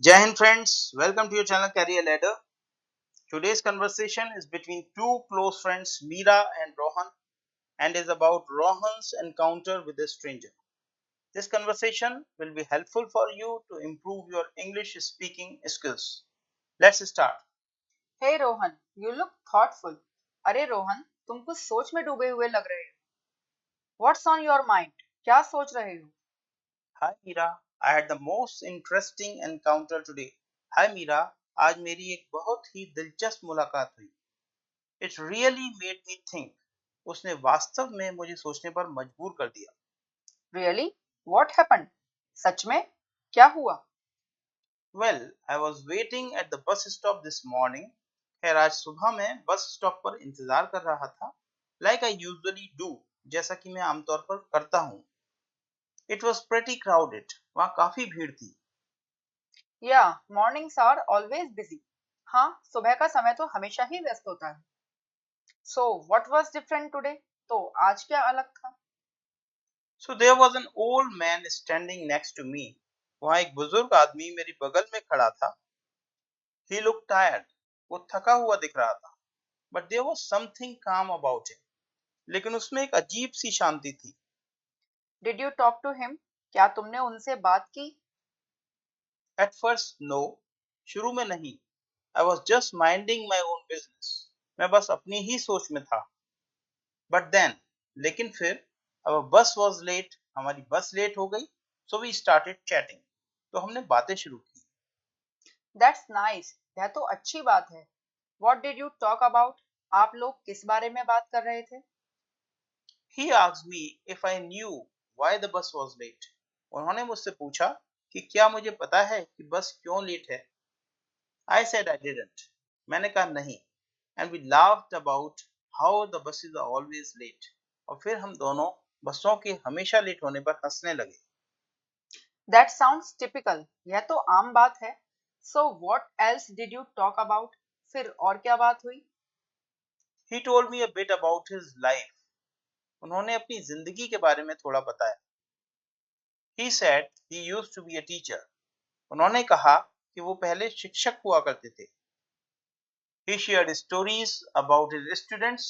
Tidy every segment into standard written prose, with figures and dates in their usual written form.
Jai Hind friends, welcome to your channel Career Ladder. Today's conversation is between two close friends Meera and Rohan and is about Rohan's encounter with a stranger. This conversation will be helpful for you to improve your English speaking skills. Let's start. Hey Rohan, you look thoughtful. अरे रोहन, तुम कुछ सोच में डूबे हुए लग रहे हो। What's on your mind? क्या सोच रहे हो? Hi Meera, I had the most interesting encounter today. Hi Meera, आज मेरी एक बहुत ही दिलचस्प मुलाकात हुई। It really made me think. उसने वास्तव में मुझे सोचने पर मजबूर कर दिया। रियली? What happened? सच में? क्या हुआ? Well, I was waiting at the bus stop this morning. खैर आज सुबह मैं बस स्टॉप पर इंतजार कर रहा था like I usually do, जैसा कि मैं आमतौर पर करता हूँ. It was pretty crowded. वहाँ काफी भीड़ थी. या, मॉर्निंग्स आर ऑलवेज बिजी। हाँ, सुबह का समय तो हमेशा ही व्यस्त होता है। So what was different today? तो आज क्या अलग था? So there was an old man standing next to me. वहाँ एक बुजुर्ग आदमी मेरी बगल में खड़ा था. He looked tired. वो थका हुआ दिख रहा था. But there was something calm about him. लेकिन उसमें एक अजीब सी शांति थी. Did you talk to him? क्या तुमने उनसे बात की? At first, no. शुरू में नहीं. I was just minding my own business. मैं बस अपनी ही सोच में था. But then, लेकिन फिर, our bus was late. हमारी बस लेट हो गई. So we started chatting. तो हमने बातें शुरू की. दैट्स नाइस, यह तो अच्छी बात है। What did you talk about? आप लोग किस बारे में बात कर रहे थे? He asked me if I knew why the bus was late. उन्होंने मुझसे पूछा कि क्या मुझे पता है कि बस क्यों लेट है. I said I didn't. मैंने कहा नहीं. And we laughed about how the buses are always late. और फिर हम दोनों बसों के हमेशा लेट होने पर हंसने लगे. दैट साउंड्स टिपिकल, यह तो आम बात है। So what else did you talk about? फिर और क्या बात हुई? He told me a bit about his life. उन्होंने अपनी जिंदगी के बारे में थोड़ा बताया. He said he used to be a teacher. उन्होंने कहा कि वो पहले शिक्षक हुआ करते थे. He shared stories about his students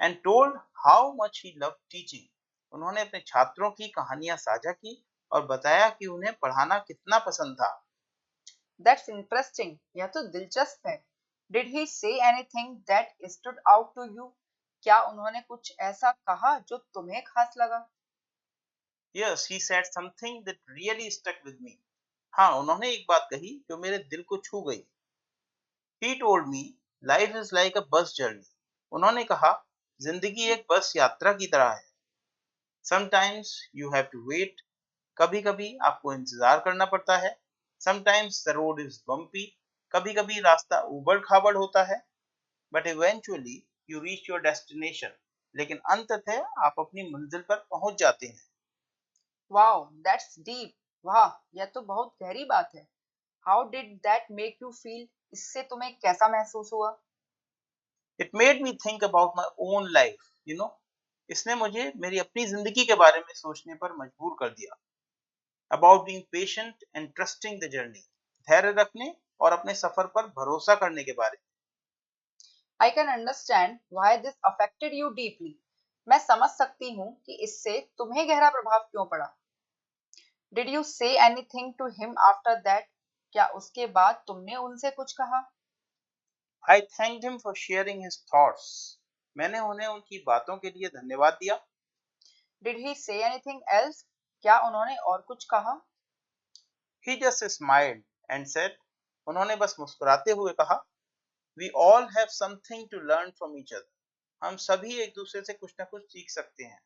and told how much he loved teaching. उन्होंने अपने छात्रों की कहानियां साझा की और बताया कि उन्हें पढ़ाना कितना पसंद था. दैट्स इंटरेस्टिंग, यह तो दिलचस्प है। Did he say anything that stood out to you? क्या उन्होंने कुछ ऐसा कहा जो तुम्हें खास लगा? Yes, he said something that really stuck with me. हाँ, उन्होंने एक बात कही जो मेरे दिल को छू गई. He told me life is like a bus journey. उन्होंने कहा जिंदगी एक बस यात्रा की तरह है. Sometimes you have to wait. कभी कभी आपको इंतजार करना पड़ता है. Sometimes the road is bumpy. कभी कभी रास्ता उबड़ खाबड़ होता है. But eventually you reach your destination. लेकिन अंततः आप अपनी मंजिल पर पहुंच जाते हैं. Wow, that's deep. वाह, यह तो बहुत गहरी बात है। How did that make you feel? इससे तुम्हें कैसा महसूस हुआ? It made me think about my own life, you know. इसने मुझे मेरी अपनी जिंदगी के बारे में सोचने पर मजबूर कर दिया. About being patient and trusting the journey. धैर्य रखने और अपने सफर पर भरोसा करने के बारे में. I can understand why this affected you deeply. मैं समझ सकती हूँ कि इससे तुम्हें गहरा प्रभाव क्यों पड़ा। Did you say anything to him after that? क्या उसके बाद तुमने उनसे कुछ कहा? I thanked him for sharing his thoughts. मैंने उन्हें उनकी बातों के लिए धन्यवाद दिया. Did he say anything else? क्या उन्होंने और कुछ कहा? He just smiled and said, उन्होंने बस मुस्कुराते हुए कहा, we all have something to learn from each other. हम सभी एक दूसरे से कुछ ना कुछ सीख सकते हैं.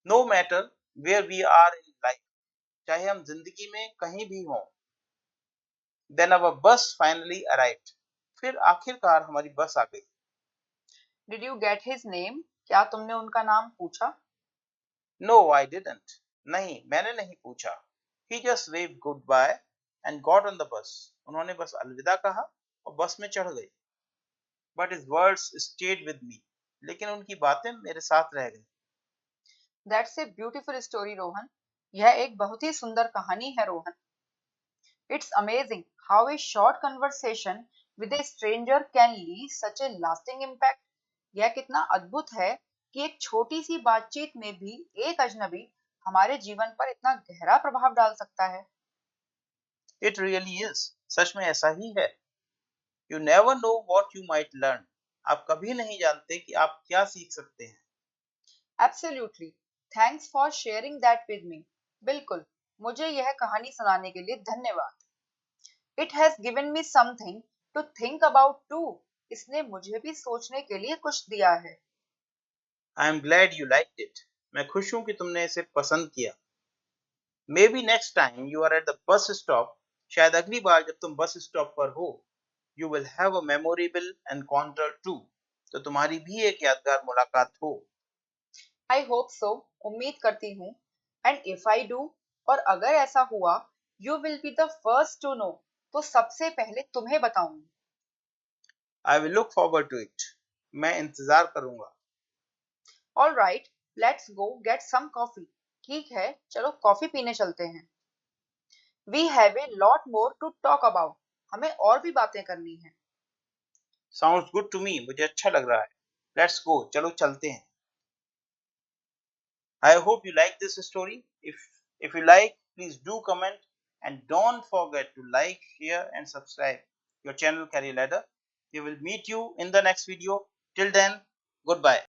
No matter where we are in life. चाहे हम जिंदगी में कहीं भी हों. Then our bus finally arrived. फिर आखिरकार हमारी बस आ गई. Did you get his name? क्या तुमने उनका नाम पूछा? No, I didn't. नहीं, मैंने नहीं पूछा. He just waved goodbye and got on the bus. उन्होंने बस अलविदा कहा और बस में चढ़ गए. But his words stayed with me. लेकिन उनकी बातें मेरे साथ रह गई. That's a beautiful story Rohan. यह एक बहुत ही सुंदर कहानी है Rohan. It's amazing how a short conversation with a stranger can leave such a lasting impact. यह कितना अद्भुत है कि एक छोटी सी बातचीत में भी एक अजनबी हमारे जीवन पर इतना गहरा प्रभाव डाल सकता है। It really is. सच में ऐसा ही है। You never know what you might learn. आप कभी नहीं जानते कि आप क्या सीख सकते हैं। Absolutely. Thanks for sharing that with me. बिल्कुल, मुझे यह कहानी सुनाने के लिए धन्यवाद। It has given me something to think about too. इसने मुझे भी सोचने के लिए कुछ दिया है। I am glad you liked it. मैं खुश हूं कि तुमने इसे पसंद किया। Maybe next time you are at the bus stop, शायद अगली बार जब तुम बस स्टॉप पर हो, you will have a memorable encounter too. तो तुम्हारी भी एक यादगार मुलाकात हो। I hope so. उम्मीद करती हूँ। And if I do, और अगर ऐसा हुआ, you will be the first to know. तो सबसे पहले तुम्हें बताऊंगी। I will look forward to it. मैं इंतजार करूंगा। All right, let's go get some coffee. ठीक है, चलो कॉफी पीने चलते हैं। We have a lot more to talk about. हमें और भी बातें करनी हैं। Sounds good to me. मुझे अच्छा लग रहा है। Let's go. चलो चलते हैं। I hope you like this story. If you like, please do comment and don't forget to like, share and subscribe your channel Career Ladder. We will meet you in the next video. Till then, goodbye.